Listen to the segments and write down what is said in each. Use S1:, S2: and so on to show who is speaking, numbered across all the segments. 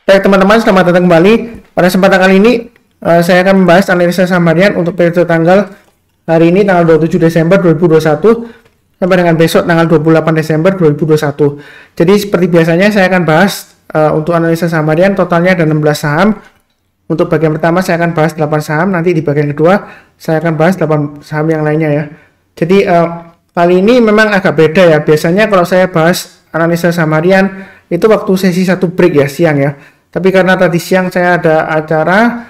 S1: Baik teman-teman, selamat datang kembali. Pada kesempatan kali ini saya akan membahas analisa saham harian untuk periode tanggal hari ini tanggal 27 Desember 2021 sampai dengan besok tanggal 28 Desember 2021. Jadi seperti biasanya saya akan bahas untuk analisa saham harian totalnya ada 16 saham. Untuk bagian pertama saya akan bahas 8 saham, nanti di bagian kedua saya akan bahas 8 saham yang lainnya ya. Jadi kali ini memang agak beda ya. Biasanya kalau saya bahas analisa saham harian itu waktu sesi 1 break ya, siang ya. Tapi karena tadi siang saya ada acara,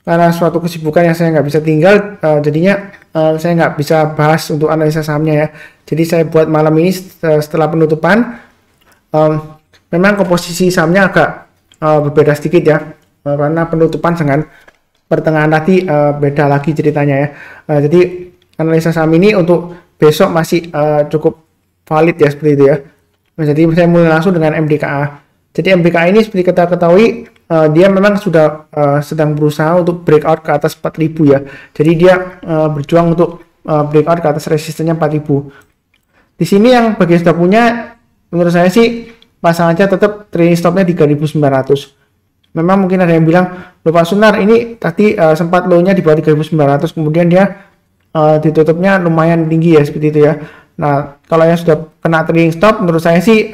S1: karena suatu kesibukan yang saya nggak bisa tinggal, jadinya saya nggak bisa bahas untuk analisa sahamnya ya. Jadi saya buat malam ini setelah penutupan. Memang komposisi sahamnya agak berbeda sedikit ya, karena penutupan dengan pertengahan tadi beda lagi ceritanya ya. Jadi analisa saham ini untuk besok masih cukup valid ya, seperti itu ya. Jadi saya mulai langsung dengan MDKA. Jadi MBKA ini seperti kita ketahui dia memang sudah sedang berusaha untuk breakout ke atas 4000 ya. Jadi dia berjuang untuk breakout ke atas resistennya 4000. Di sini yang bagi yang sudah punya, menurut saya sih pasang aja tetap trailing stopnya 3900. Memang mungkin ada yang bilang, loh Pak Sunar ini tadi sempat low-nya di bawah 3900, kemudian dia ditutupnya lumayan tinggi ya, seperti itu ya. Nah kalau yang sudah kena trailing stop, menurut saya sih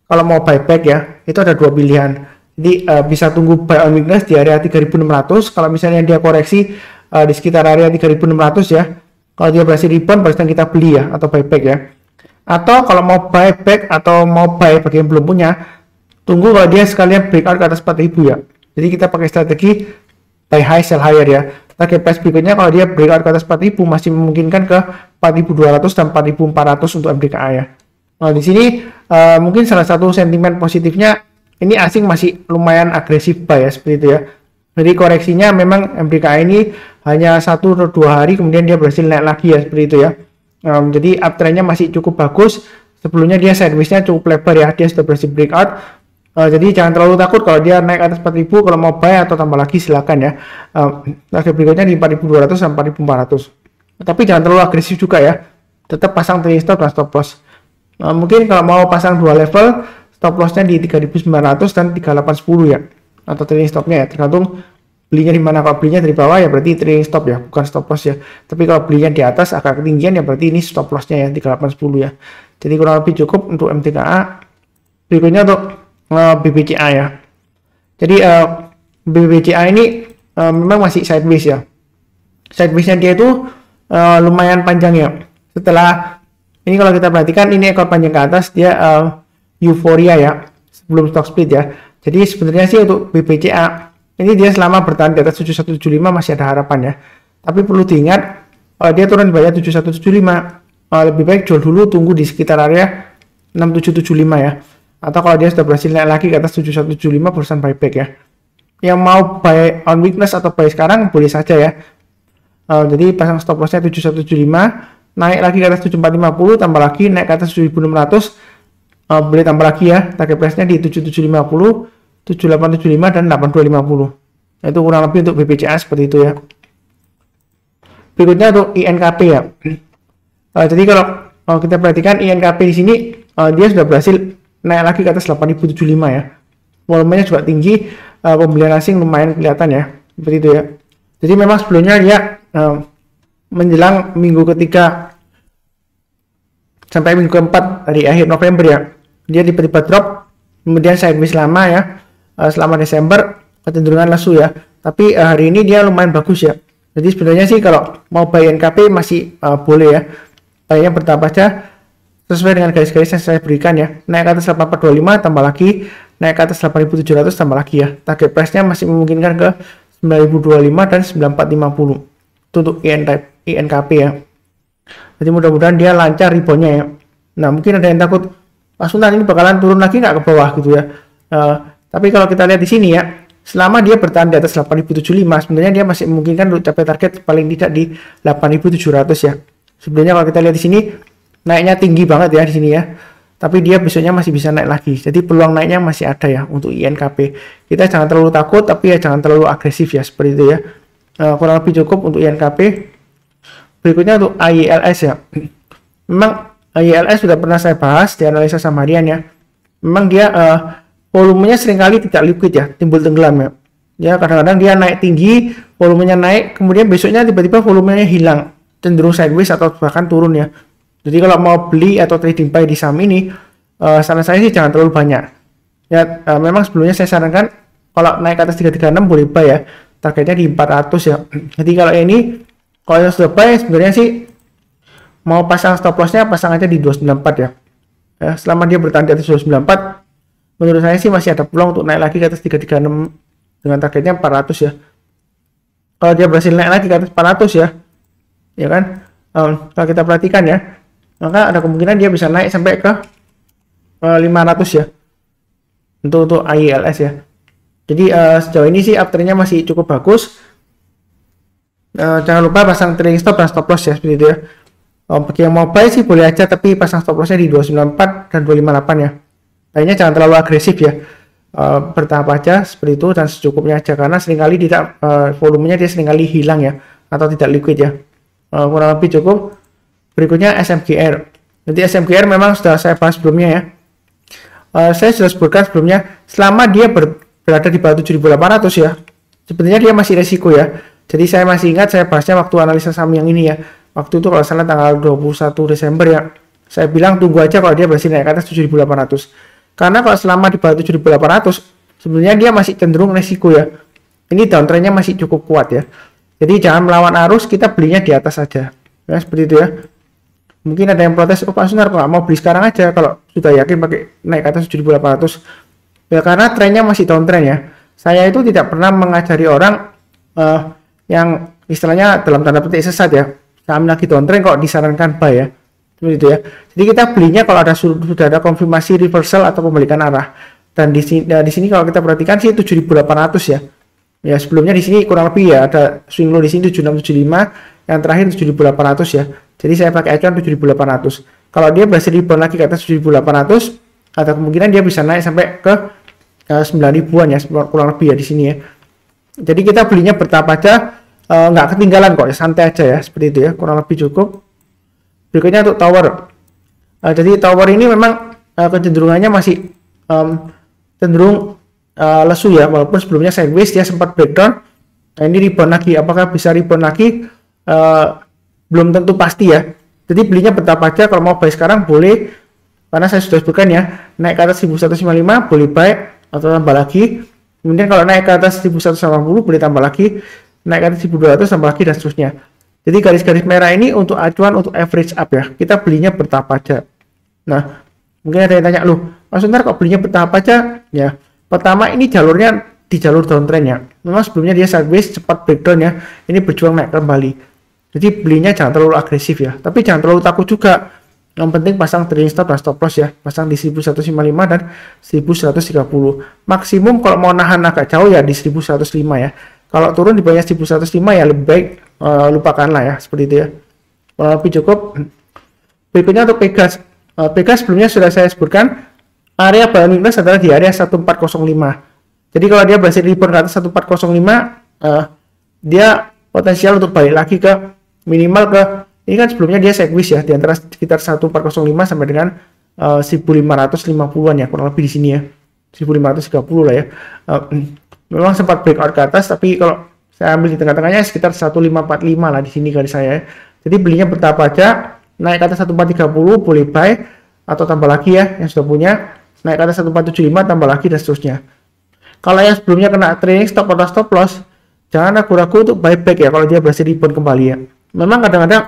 S1: kalau mau buyback ya, itu ada dua pilihan. Jadi bisa tunggu buy on weakness di area 3600. Kalau misalnya dia koreksi di sekitar area 3600 ya, kalau dia berhasil rebound, barusan kita beli ya, atau buyback ya. Atau kalau mau buyback atau mau buy bagi yang belum punya, tunggu kalau dia sekalian breakout ke atas 4000 ya. Jadi kita pakai strategi buy high sell higher ya. Target price berikutnya kalau dia breakout ke atas 4000 masih memungkinkan ke 4200 dan 4400 untuk MDKA ya. Nah, di sini mungkin salah satu sentimen positifnya ini asing masih lumayan agresif buy ya, seperti itu ya. Jadi koreksinya memang MDKA ini hanya 1 atau 2 hari kemudian dia berhasil naik lagi ya, seperti itu ya. Jadi uptrendnya masih cukup bagus. Sebelumnya dia sideways-nya cukup lebar ya, dia sudah berhasil breakout. Jadi jangan terlalu takut kalau dia naik atas 4000. Kalau mau buy atau tambah lagi silakan ya. Target berikutnya di 4200 sampai 4400. Tapi jangan terlalu agresif juga ya. Tetap pasang trailing stop dan stop loss. Mungkin kalau mau pasang dua level, stop lossnya di 3900 dan 3810 ya, atau trailing stopnya ya, tergantung belinya di mana. Kalau belinya dari bawah ya berarti trailing stop ya, bukan stop loss ya. Tapi kalau belinya di atas agak ketinggian ya berarti ini stop lossnya ya, 3810 ya. Jadi kurang lebih cukup untuk MTKA. Berikutnya untuk BBCA ya. Jadi BBCA ini memang masih sideways ya. Sidewaysnya dia itu lumayan panjang ya. Setelah ini kalau kita perhatikan, ini ekor panjang ke atas dia euforia ya, sebelum stock split ya. Jadi sebenarnya sih untuk BBCA ini dia selama bertahan di atas 7175 masih ada harapan ya. Tapi perlu diingat dia turun di bawah 7175, lebih baik jual dulu, tunggu di sekitar area 6775 ya. Atau kalau dia sudah berhasil naik lagi ke atas 7175 perusahaan buyback ya. Yang mau buy on weakness atau buy sekarang boleh saja ya. Jadi pasang stop lossnya 7175. Naik lagi ke atas 7450, tambah lagi naik ke atas 7600, boleh tambah lagi ya. Target price-nya di 7750, 7875 dan 8250. Itu kurang lebih untuk BBCA seperti itu ya. Berikutnya untuk INKP ya. Jadi kalau kita perhatikan INKP di sini dia sudah berhasil naik lagi ke atas 8075 ya. Volumenya juga tinggi, pembelian asing lumayan kelihatan ya, seperti itu ya. Jadi memang sebelumnya dia menjelang minggu ketiga sampai minggu keempat dari akhir November ya, dia tiba-tiba drop, kemudian sideways lama ya, selama Desember kecenderungan lesu ya. Tapi hari ini dia lumayan bagus ya. Jadi sebenarnya sih kalau mau buy NKP masih boleh ya. Yang bertambah aja sesuai dengan garis-garis yang saya berikan ya. Naik ke atas 8425 tambah lagi, naik ke atas 8700 tambah lagi ya. Target price-nya masih memungkinkan ke 9025 dan 9450 untuk INKP ya. Jadi mudah-mudahan dia lancar reboundnya ya. Nah mungkin ada yang takut, Pak Sunan ini bakalan turun lagi nggak ke bawah gitu ya. Tapi kalau kita lihat di sini ya, selama dia bertahan di atas 8075, sebenarnya dia masih memungkinkan untuk capai target paling tidak di 8700 ya. Sebenarnya kalau kita lihat di sini naiknya tinggi banget ya di sini ya. Tapi dia besoknya masih bisa naik lagi. Jadi peluang naiknya masih ada ya untuk INKP. Kita jangan terlalu takut, tapi ya jangan terlalu agresif ya, seperti itu ya. Kurang lebih cukup untuk INKP. Berikutnya untuk AILS ya. Memang AILS sudah pernah saya bahas di analisa saham harian ya. Memang dia volumenya seringkali tidak liquid ya, timbul tenggelam ya. Ya kadang-kadang dia naik tinggi, volumenya naik, kemudian besoknya tiba-tiba volumenya hilang, cenderung sideways atau bahkan turun ya. Jadi kalau mau beli atau trading buy di saham ini, saran saya sih jangan terlalu banyak. Ya memang sebelumnya saya sarankan kalau naik ke atas 336 boleh buy ya, targetnya di 400 ya. Jadi kalau ini, kalau yang sudah buy sebenarnya sih mau pasang stop lossnya pasang aja di 294 ya. Selama dia bertahan di atas 294, menurut saya sih masih ada peluang untuk naik lagi ke atas 336 dengan targetnya 400 ya. Kalau dia berhasil naik lagi ke atas 400 ya kan, kalau kita perhatikan ya, maka ada kemungkinan dia bisa naik sampai ke 500 ya untuk IELS ya. Jadi sejauh ini sih uptrendnya masih cukup bagus. Jangan lupa pasang trailing stop dan stop loss ya, seperti itu ya. Bagi yang mau buy sih boleh aja, tapi pasang stop lossnya di 294 dan 258 ya. Lainnya jangan terlalu agresif ya. Bertahap aja seperti itu dan secukupnya aja, karena seringkali tidak volumenya dia seringkali hilang ya, atau tidak liquid ya. Kurang lebih cukup. Berikutnya SMGR. Nanti SMGR memang sudah saya bahas sebelumnya ya. Saya sudah sebutkan sebelumnya, selama dia berada di bawah 7.800 ya, sebenarnya dia masih resiko ya. Jadi saya masih ingat saya bahasnya waktu analisa saham yang ini ya. Waktu itu kalau salah tanggal 21 Desember ya. Saya bilang tunggu aja kalau dia berhasil naik ke atas 7.800. Karena kalau selama di bawah 7.800 sebenarnya dia masih cenderung resiko ya. Ini downtrendnya masih cukup kuat ya. Jadi jangan melawan arus, kita belinya di atas saja. Ya seperti itu ya. Mungkin ada yang protes, oh Pak Sunar kok mau beli sekarang aja kalau sudah yakin pakai naik ke atas 7.800. Ya karena trennya masih downtrend ya. Saya itu tidak pernah mengajari orang yang istilahnya dalam tanda petik sesat ya. Saham lagi downtrend kok disarankan buy ya. Seperti itu ya. Jadi kita belinya kalau sudah ada konfirmasi reversal atau pembalikan arah. Dan di sini kalau kita perhatikan sih 7.800 ya. Ya sebelumnya di sini kurang lebih ya ada swing low di sini 7675, yang terakhir 7.800 ya. Jadi saya pakai acuan 7.800. Kalau dia berhasil rebound lagi ke atas 7.800, ada kemungkinan dia bisa naik sampai ke 9.000-an ya, kurang lebih ya di sini ya. Jadi kita belinya bertahap aja, nggak ketinggalan kok, ya, santai aja ya, seperti itu ya, kurang lebih cukup. Berikutnya untuk tower. Jadi tower ini memang kecenderungannya masih cenderung lesu ya, walaupun sebelumnya sideways dia sempat breakdown. Nah ini rebound lagi, apakah bisa rebound lagi? Belum tentu pasti ya. Jadi belinya bertahap aja, kalau mau buy sekarang boleh, karena saya sudah sebutkan ya, naik ke atas 1155 boleh buy atau tambah lagi. Kemudian kalau naik ke atas 1180 boleh tambah lagi, naik ke atas 1200 tambah lagi dan seterusnya. Jadi garis-garis merah ini untuk acuan untuk average up ya, kita belinya bertahap aja. Nah mungkin ada yang tanya, loh Mas Sunar kok belinya bertahap aja ya. Pertama ini jalurnya di jalur downtrend ya, memang sebelumnya dia sideways cepat breakdown ya, ini berjuang naik kembali. Jadi belinya jangan terlalu agresif ya, tapi jangan terlalu takut juga. Yang penting pasang trailing stop dan stop loss ya, pasang di 1155 dan 1130. Maksimum kalau mau nahan agak jauh ya di 1105 ya. Kalau turun di bawah 1105 ya lebih baik lupakanlah ya, seperti itu ya. Lebih cukup. Berikutnya untuk Pegas. Pegas sebelumnya sudah saya sebutkan, area buying weakness adalah di area 1405. Jadi kalau dia berhasil rebound ke atas 1405, dia potensial untuk balik lagi ke minimal ke, ini kan sebelumnya dia sideways ya, di antara sekitar 1405 sampai dengan 1550-an ya, kurang lebih di sini ya, 1530 lah ya. Memang sempat breakout ke atas, tapi kalau saya ambil di tengah-tengahnya sekitar 1545 lah di sini garis saya ya. Jadi belinya bertahap aja, naik ke atas 1430 boleh buy atau tambah lagi ya yang sudah punya, naik ke atas 1475 tambah lagi dan seterusnya. Kalau yang sebelumnya kena trailing stop atau stop loss, jangan ragu-ragu untuk buyback ya kalau dia berhasil rebound kembali ya. Memang kadang-kadang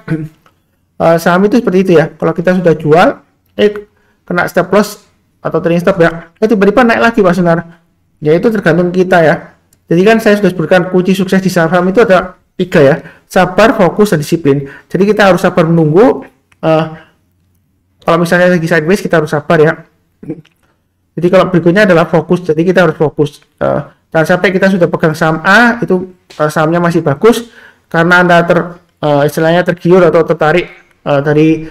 S1: saham itu seperti itu ya, kalau kita sudah jual kena stop loss atau trailing stop ya, tiba-tiba naik lagi Pak Sunar. Ya itu tergantung kita ya. Jadi kan saya sudah sebutkan kunci sukses di saham itu ada 3 ya, sabar, fokus, dan disiplin. Jadi kita harus sabar menunggu. Kalau misalnya lagi sideways kita harus sabar ya. Jadi kalau berikutnya adalah fokus, jadi kita harus fokus. Jangan sampai kita sudah pegang saham A, itu sahamnya masih bagus, karena Anda istilahnya tergiur atau tertarik dari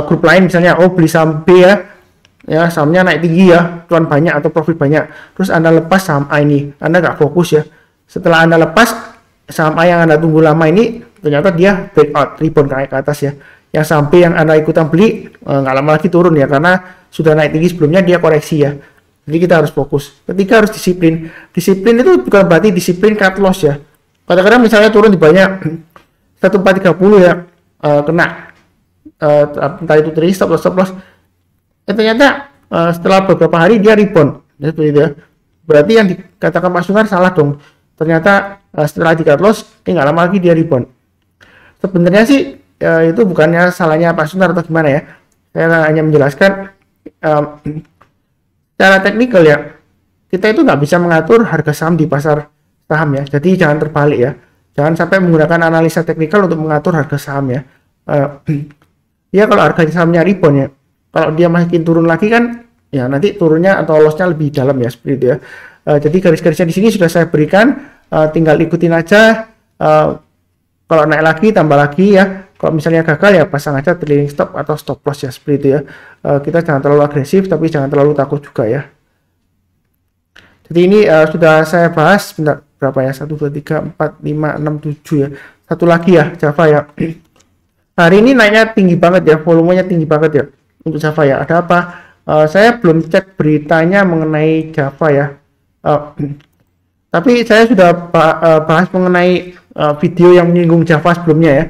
S1: grup lain, misalnya beli saham B ya sahamnya naik tinggi ya, cuan banyak atau profit banyak, terus Anda lepas saham A ini, Anda nggak fokus ya. Setelah Anda lepas saham A yang Anda tunggu lama ini, ternyata dia breakout, rebound ke atas ya. Yang sampai yang Anda ikutan beli nggak lama lagi turun ya, karena sudah naik tinggi sebelumnya, dia koreksi ya. Jadi kita harus fokus. Ketiga harus disiplin. Disiplin itu bukan berarti disiplin cut loss ya. Kadang-kadang misalnya turun di banyak 1430 ya, kena entah itu trade stop loss. Ternyata setelah beberapa hari dia rebound. Ya, seperti itu ya. Berarti yang dikatakan Mas Sunar salah dong. Ternyata setelah di cut loss, nggak lama lagi dia rebound. Sebenarnya sih itu bukannya salahnya Pak Sunar atau gimana ya. Saya hanya menjelaskan secara teknikal ya, kita itu nggak bisa mengatur harga saham di pasar saham ya. Jadi jangan terbalik ya. Jangan sampai menggunakan analisa teknikal untuk mengatur harga saham ya. Ya kalau harga sahamnya rebound ya, kalau dia makin turun lagi kan, ya nanti turunnya atau lossnya lebih dalam ya, seperti itu ya. Jadi garis-garisnya di sini sudah saya berikan, tinggal ikutin aja. Kalau naik lagi tambah lagi ya. Kalau misalnya gagal ya pasang aja trailing stop atau stop loss ya, seperti itu ya. Kita jangan terlalu agresif tapi jangan terlalu takut juga ya. Jadi ini sudah saya bahas berapa ya, 1 2 3 4 5 6 7 ya. Satu lagi ya, Java ya. Hari ini naiknya tinggi banget ya, volumenya tinggi banget ya untuk Java ya. Ada apa? Saya belum cek beritanya mengenai Java ya. Tapi saya sudah bahas mengenai video yang menyinggung Java sebelumnya ya.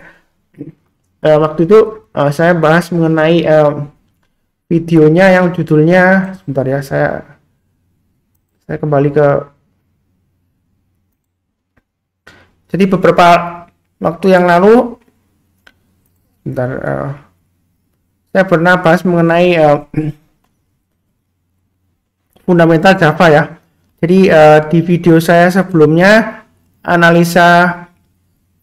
S1: Waktu itu saya bahas mengenai videonya yang judulnya, sebentar ya, saya kembali ke, jadi beberapa waktu yang lalu, sebentar, saya pernah bahas mengenai fundamental Java ya. Jadi di video saya sebelumnya analisa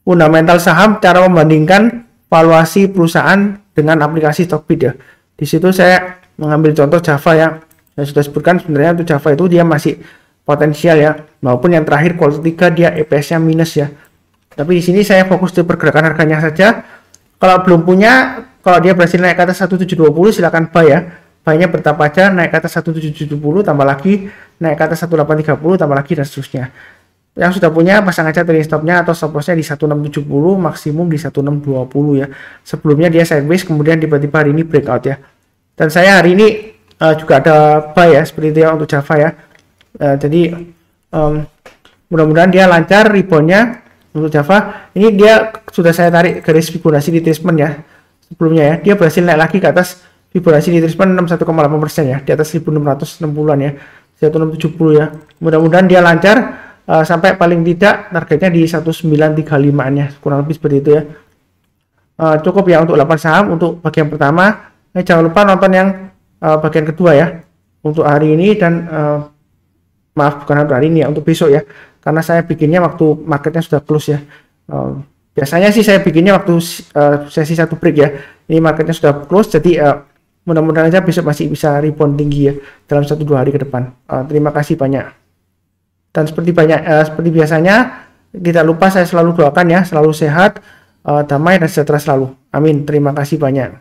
S1: fundamental saham, cara membandingkan valuasi perusahaan dengan aplikasi Stockbit ya. Di situ saya mengambil contoh Java ya. Saya sudah sebutkan sebenarnya untuk Java itu dia masih potensial ya. Maupun yang terakhir kuartal 3 dia EPS-nya minus ya. Tapi di sini saya fokus di pergerakan harganya saja. Kalau belum punya, kalau dia berhasil naik ke atas 1720 silakan buy ya. Buy-nya bertahap aja, naik ke atas 1770 tambah lagi, naik ke atas 1830 tambah lagi dan seterusnya. Yang sudah punya pasang aja trailing stopnya atau stop lossnya di 1670, maksimum di 1620 ya. Sebelumnya dia sideways, kemudian tiba-tiba hari ini breakout ya. Dan saya hari ini juga ada buy ya, seperti itu ya untuk Java ya. Jadi mudah-mudahan dia lancar reboundnya untuk Java. Ini dia sudah saya tarik garis Fibonacci retracement ya sebelumnya ya. Dia berhasil naik lagi ke atas Fibonacci retracement 61,8% ya, di atas 1660-an ya, 1670 ya. Mudah-mudahan dia lancar. Sampai paling tidak targetnya di 1935-an ya, kurang lebih seperti itu ya. Cukup ya untuk 8 saham untuk bagian pertama. Jangan lupa nonton yang bagian kedua ya untuk hari ini, dan maaf bukan untuk hari ini ya, untuk besok ya, karena saya bikinnya waktu marketnya sudah close ya. Biasanya sih saya bikinnya waktu sesi 1 break ya. Ini marketnya sudah close, jadi mudah-mudahan aja besok masih bisa rebound tinggi ya dalam 1-2 hari ke depan. Terima kasih banyak. Dan seperti biasanya, tidak lupa saya selalu doakan ya, selalu sehat, damai dan sejahtera selalu. Amin. Terima kasih banyak.